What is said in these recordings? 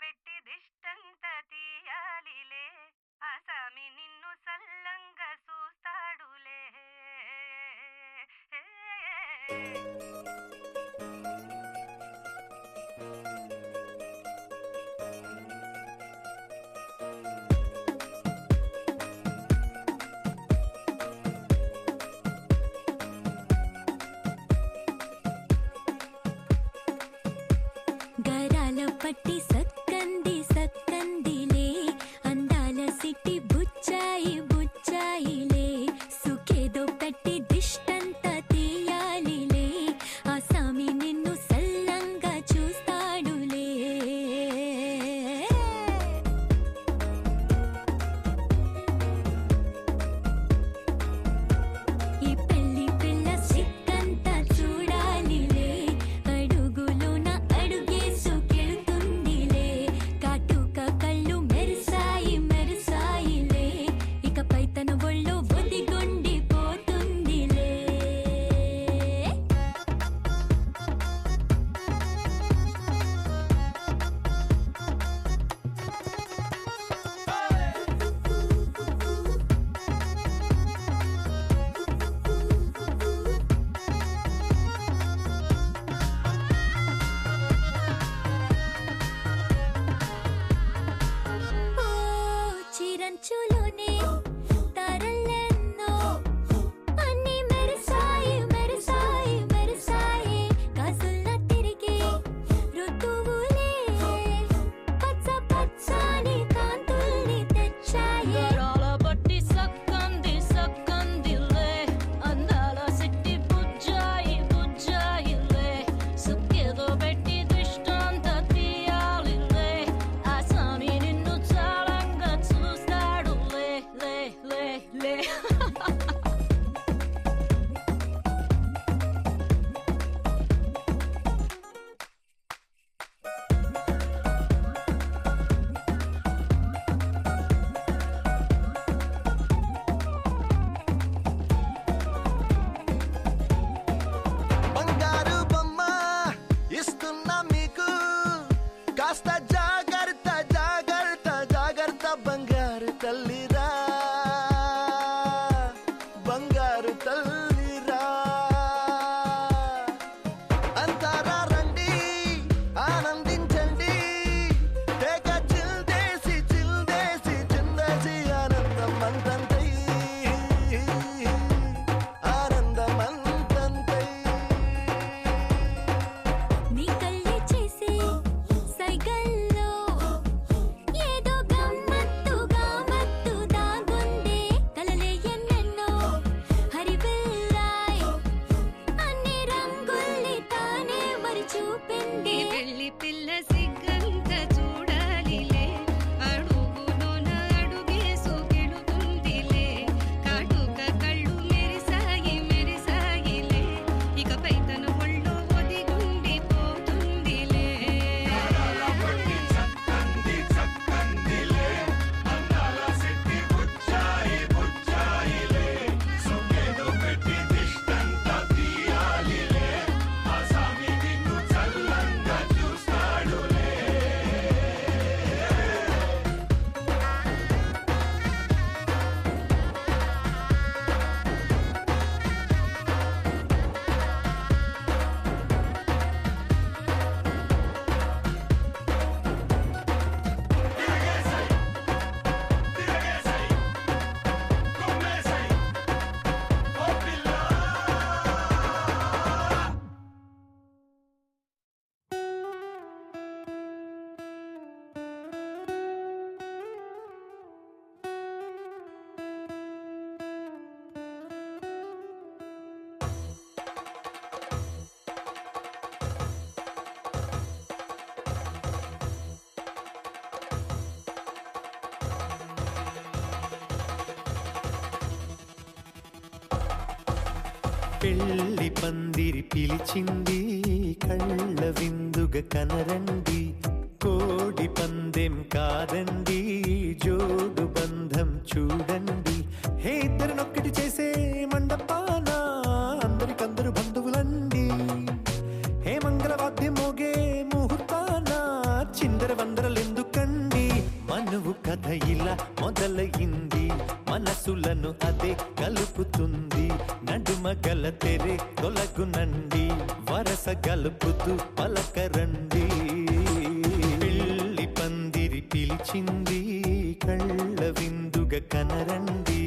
పెట్టి దిష్టంత తీయాలిలే ఆసామి నిన్ను సల్లంగా చూస్తాడులే. గరాల పట్టి సక్కంది సక్కందిలే అందాల సిట్టి బుచ్చాయి బుచ్చాయిలే సుఖేదో పెట్టి దిష్టంత తీయాలిలే ఆసామి నిన్ను సల్లంగా చూస్తాడులే. ఈ పెళ్లి పిల్ల సిక్కంతా చూడాలిలే అడుగులోన అడుగేసుకెళ్తుందిలే కాటుక కళ్ళు మెరిసాయి మెరిసాయిలే ఇకపై తన ఒళ్ళో ఒదిగొండిపోతుందిలే. ఓ చిరంచులోనే తారలెన్నో అన్నీ మెరిసాయి మెరిసాయి మెరిసాయి కాసుల్లా తిరిగే ఋతువులే పచ్చ పచ్చని కాంతుల్ని తెచ్చాయి. గరాల పట్టి సక్కంది సక్కందిలే అందాల సిట్టి బుజ్జాయి బుజ్జాయిలే సుక్కేదో పెట్టి దిష్టంత తీయాలిలే ఆసామి నిన్ను చాలంగా చూస్తాడులే లే లే లే. బంగారు బొమ్మ ఇస్తున్నా మీకు కాస్త జాగ్రత్త జాగ్రత్త జాగ్రత్త బంగారు తల్లిరా బంగారు తల్లిరా అంతారా రండి ఆనందించండి తెగ చిల్దేసి చిల్దేసి చిందేసి ఆనందం అంతంతై ఆనందం అంతంతై. నీ కళ్ళే చేసే సైగల్లో ఏదో గమ్మత్తుగా మత్తు దాగుందే కలలే ఎన్నెన్నో హరివిల్లాయ్ అన్ని రంగుల్ని తానే మరి చూపింది. పెళ్లి పిల్ల సిగ్గంత చూడాలిలే అడుగులోన అడుగేసుకెళుతుందిలే కాటుక కళ్ళు మెరిసాయి మెరిసాయిలే ఇకపై తన ఒళ్ళో ఒదిగుండిపోతుందిలే. పెళ్లి పందిరి పిలిచింది కళ్ళ విందుగ కనరండి కోడి పందెం కాదండి జోడు బంధం చూడండి హే ఇద్దరినొక్కటి చేసే మండపాన అందరికందరు బంధువులండి హే మంగళవాద్యం మోగే ముహూర్తాన చిందర వందరలెందు కథ ఇలా మొదలయింది, మనసులను అదే కలుపుతుంది. నడుమ గల తెరే తొలగునండి, వరస గలుపుతూ పలకరండి. పెళ్లి పందిరి పిలిచింది, కళ్ళ విందుగా కనరండి.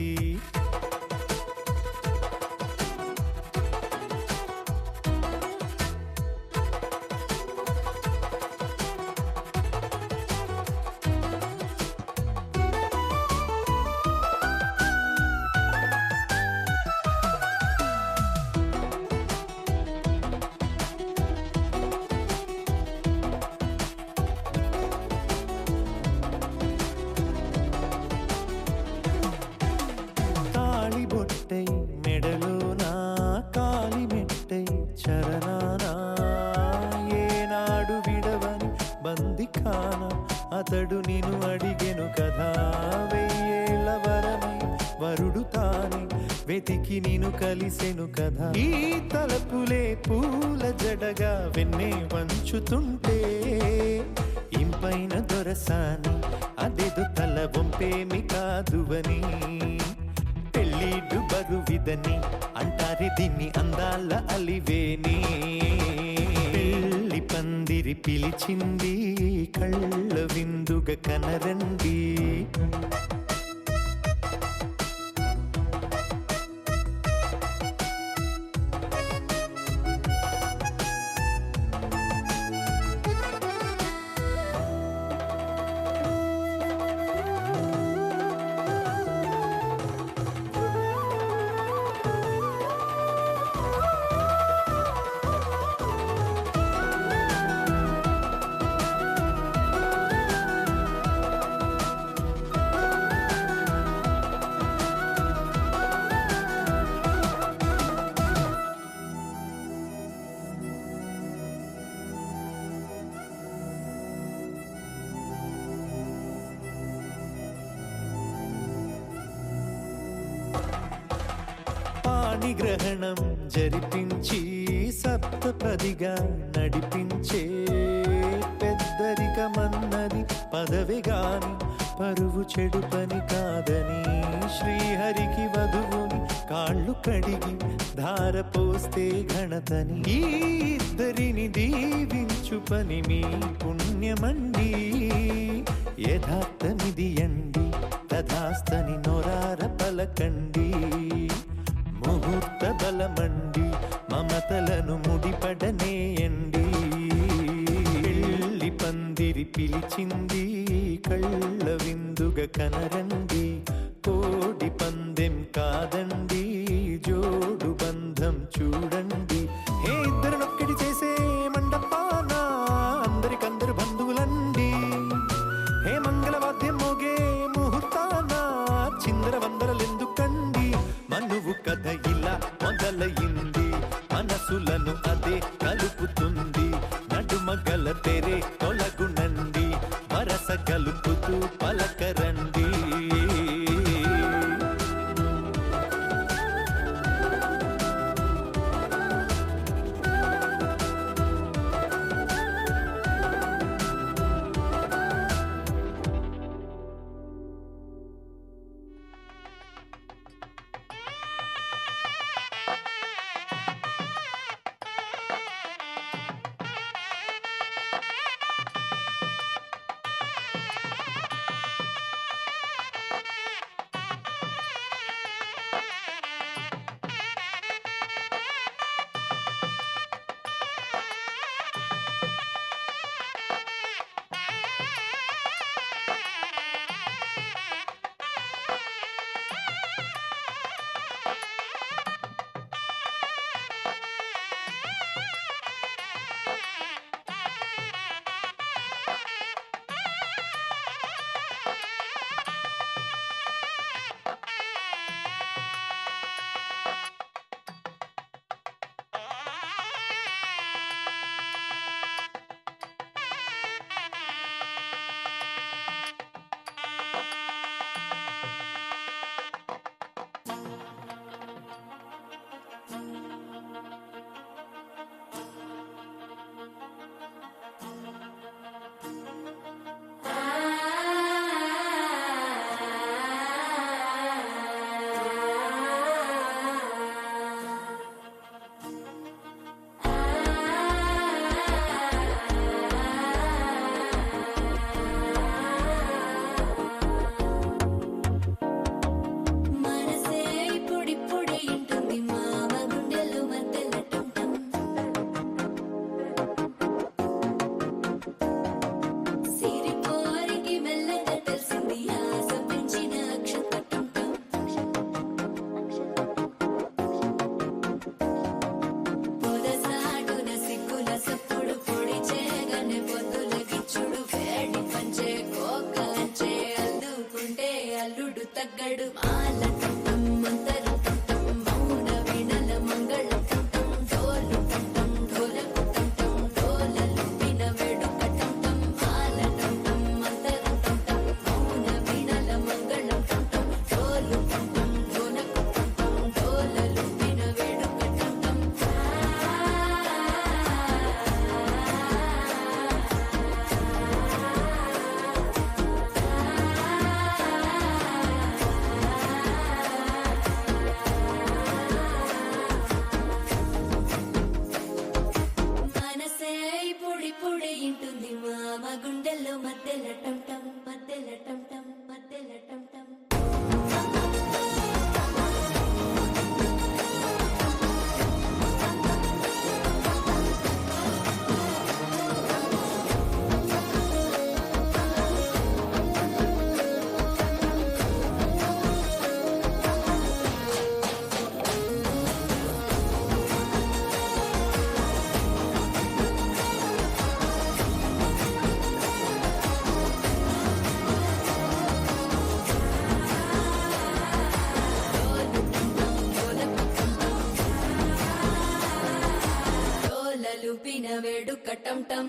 బొట్టై మెడలోనా, కాలి మెట్టై చరణానా, ఏనాడు విడవని బందిఖాన అతడు నిన్ను అడిగెను కదా. వెయ్యేళ్ళ వరమై వరుడు తానే వెతికి నిన్ను కలిసెను కదా. ఈ తలపులే పూల జడగా వెన్నే వంచుతుంటే, ఇంపైన దొరసాని అదేదో తల వంపేమి కాదువని. పెళ్ళిడు బరువిదని అంటారే దీన్ని అందాల అలివేని. పెళ్లి పందిరి పిలిచింది, కళ్ళ విందుగా కనరండి. గ్రహణం జరిపించి సప్తపదిగా నడిపించే, పెద్దరికమన్నది పదవి గాని పరువు చెడు పని కాదని. శ్రీహరికి వధువుని కాళ్ళు కడిగి ధార పోస్తే ఘనతని. ఈ ఇద్దరిని దీవించు పని మీ పుణ్యమండి. యథార్థమిది అండి, తథాస్తని నొరార పలకండి. ముహూర్త బలమండి, మమతలను ముడిపడనేయండి. పెళ్లి పందిరి పిలిచింది, కళ్ళ విందుగా కనరండి. కోడి పందెం కాదండి, జోడు బంధం చూడండి. హే ఇద్దరినొక్కటి చేసే మండపాన అందరికందరు బంధువులండి. హే మంగళవాద్యం మోగే ముహూర్తాన చిందర వందరలెందుకండి. మనువు కథ ఇలా మొదలయింది, మనసులను అదే కలుపుతుంది. నడుమ గల తెరే తొలగునండి, వరస గలుపుతూ పలకరండి. తగ్గడు మాల టం మంతరం టం మౌన వీణల మంగళం టం డోలు టం డోలకు టం డోలలు విన వేడుక టం మాల టం మంతరం టం మౌన వీణల మంగళం టం డోలు టం డోలకు టం డోలలు విన వేడుక టం మనసే పొడి పొడి ఇంటుంది మామ గుండెల్లో మధ్యల టం టం మధ్యల టం టం మధ్యల టం టం డోలలు విన వేడుక టం టం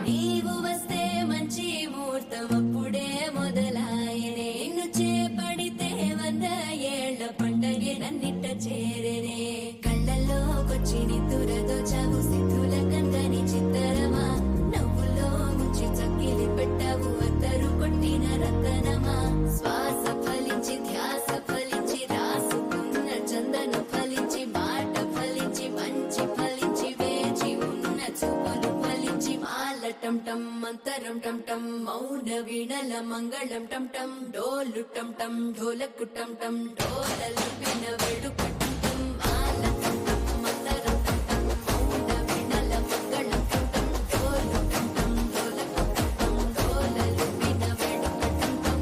నీవు వస్తే మంచి ముహూర్తం అప్పుడే మొదలాయనే నిన్ను చేపడితే 100 ఏళ్ల పండగే నన్నిట్ట చేరేనే కళ్ళల్లోకొచ్చి నిద్దురదో చావు సిద్ధుల కందని చిత్తరమా నవ్వులో ముంచి చక్కిలి పెట్టావు అద్దరు కొట్టిన రతనమా శ్వాస ఫలించి ధ్యాస ఫలించి రాసుకున్న చందన ఫలించి మాట ఫలించి మంచి ఫలించి వేచి ఉన్న చూపులు ఫలించి మాల టం టం మంతరం టం టం మౌన వీణల మంగళం టం టం డోలు టం టం ఢోలకు టం టం డోలలు విన వేడుక టం టం మాల టం టం మంతరం టం టం మౌన వీణల మంగళం టం టం డోలు టం టం ఢోలకు టం టం డోలలు విన వేడుక టం టం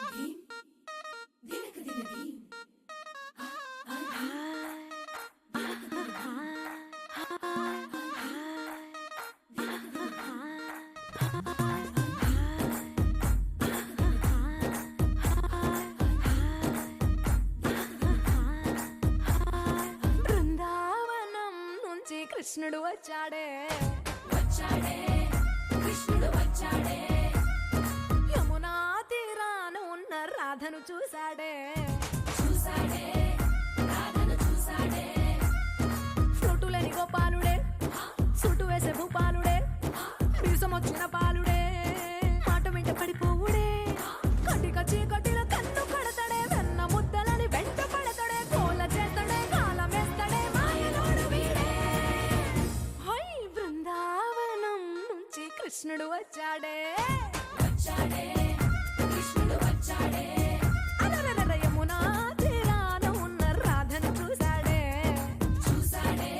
ధీమ్ దినక దిన ధీమ్ బృందావనం నుంచి కృష్ణుడు వచ్చాడే వచ్చాడే కృష్ణుడు వచ్చాడే యమునా తీరాన ఉన్న రాధను చూశాడే చూసాడే రాధను చూసాడే ఫ్లూటులేని గోపాలుడే సుటు వేసే భూపాలుడే వీసమొచ్చిన పాలుడే మాట వెంట పడిపోవుడే కటిక చీకటిల కన్ను పడతాడే వెన్న ముద్దలని వెంట పడతాడే కోల చేతడే కాలమేస్తాడే మాయలోడు వీడే హై బృందావనం నుంచి కృష్ణుడు వచ్చాడే వచ్చాడే కృష్ణుడు వచ్చాడే అలరలర యమునా తీరాన ఉన్న రాధను చూశాడే చూసాడే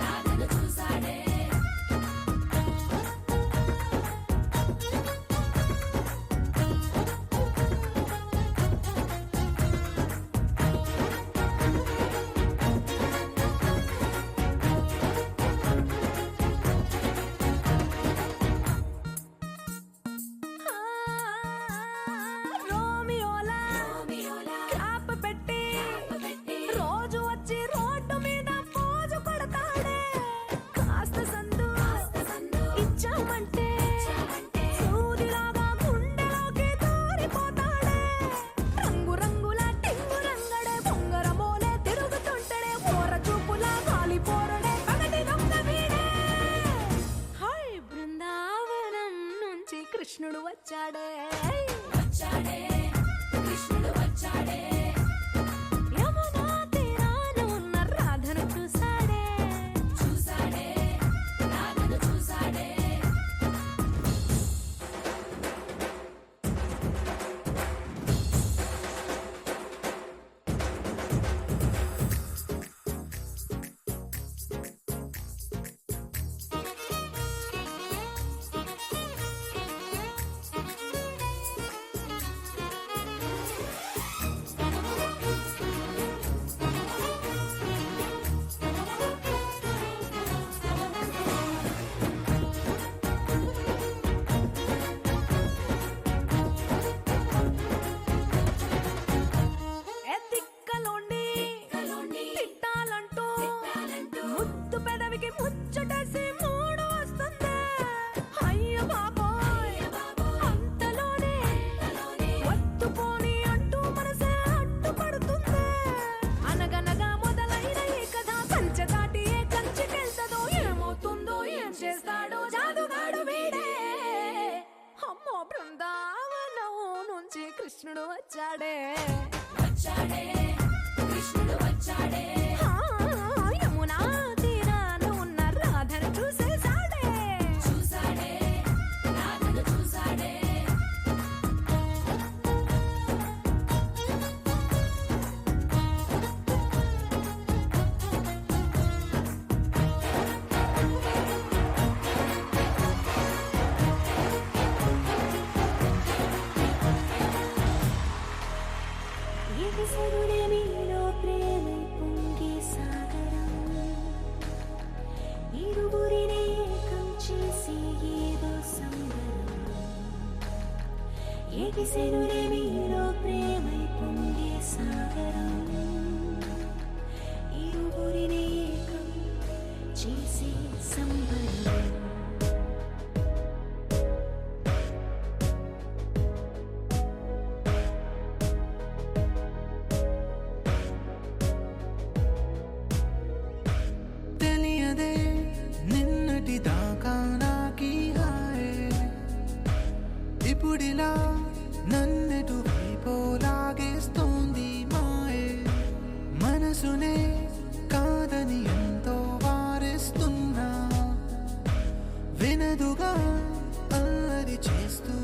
రాధను చూసాడే రోమియోలా రోమియోలా క్యాప్ పెట్టి పెట్టి రోజు వచ్చి రోడ్డు మీద పోజు కొడతాడే కాస్త సందు సందు ఇచ్చామంటే ఇచ్చామంటే సూదిలాగా గుండెలోకి దూరిపోతాడే రంగు రంగుల టింగు రంగడే బొంగరమోలే తిరుగుతుంటడే ఓర చూపులా గాలి పోరడే పగటి దొంగ వీడే హై బృందావనం నుంచి కృష్ణుడు వచ్చాడే వచ్చాడే కృష్ణుడు వచ్చాడే యమునా తీరాన ఉన్న రాధను చూశాడే చూసాడే రాధను చూసాడే కృష్ణుడు వచ్చాడే వచ్చాడే కృష్ణుడు వచ్చాడే ఆ, యమునా తీరాన ఉన్న రాధను చూసేసాడే చూసాడే రాధను చూసాడే ఎగిసెనులే మీలో ప్రేమై పొంగే సాగరం ఇరువురినే ఏకం చేసి ఏదో సంబరం ఎగిసెనులే మీలో ప్రేమై పొంగే సాగరం ఇరువురినే ఏకం చేసి సంబరం తెలియదే నిన్నటి దాకా నాకీ హాయే ఇప్పుడిలా నన్నెటు వైపో లాగేస్తోంది మాయే మనసునే కాదని ఎంతో వారేస్తున్నా వినదుగా అల్లరి చేస్తూ